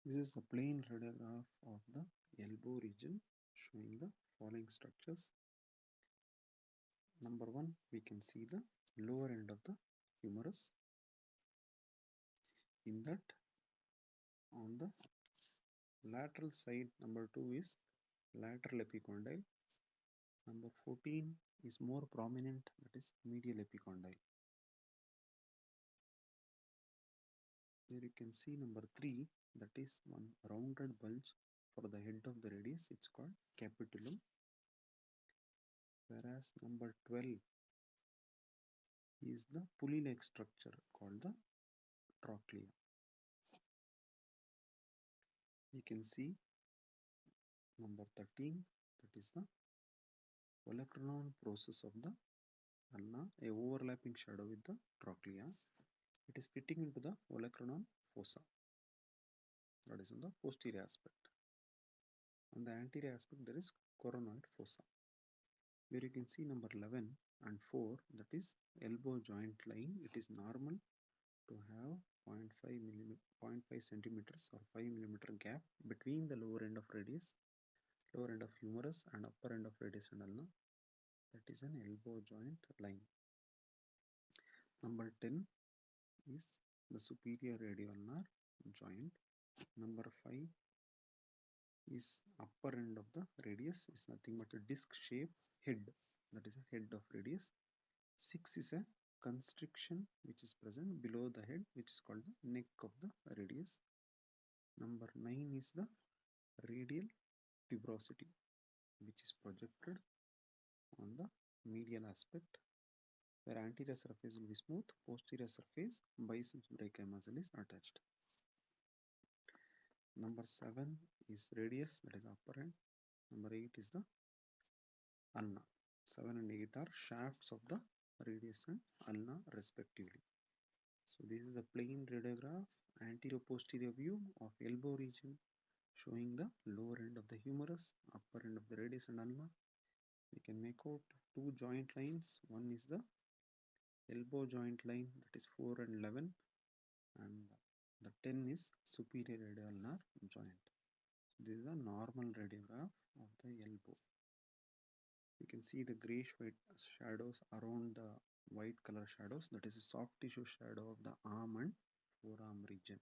This is a plain radiograph of the elbow region showing the following structures. Number one, we can see the lower end of the humerus. In that, on the lateral side, number two is lateral epicondyle. Number 14 is more prominent, that is medial epicondyle. Here you can see number 3, that is one rounded bulge for the head of the radius, it's called capitulum. Whereas number 12 is the pulley-like structure called the trochlea. We can see number 13, that is the olecranon process of the ulna, a overlapping shadow with the trochlea. It is fitting into the olecranon fossa, that is on the posterior aspect. On the anterior aspect, there is coronoid fossa. Where you can see number 11 and 4, that is elbow joint line. It is normal to have 0.5 centimeters or 5 millimeter gap between the lower end of radius, lower end of humerus, and upper end of radius and ulna. That is an elbow joint line. Number 10 is the superior radioulnar joint. Number 5 is upper end of the radius, is nothing but a disc shaped head, that is a head of radius. 6 is a constriction which is present below the head, which is called the neck of the radius. Number 9 is the radial tuberosity, which is projected on the medial aspect, where anterior surface will be smooth, posterior surface biceps brachii muscle is attached. Number 7 is radius, that is upper end. Number 8 is the ulna. 7 and 8 are shafts of the radius and ulna respectively. So this is a plain radiograph, anterior-posterior view of elbow region showing the lower end of the humerus, upper end of the radius and ulna. We can make out two joint lines. One is the elbow joint line, that is 4 and 11, and the 10 is superior radioulnar joint. This is a normal radiograph of the elbow. You can see the grayish white shadows around the white color shadows, that is a soft tissue shadow of the arm and forearm region.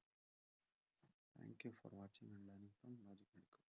Thank you for watching and learning from Logic Medico.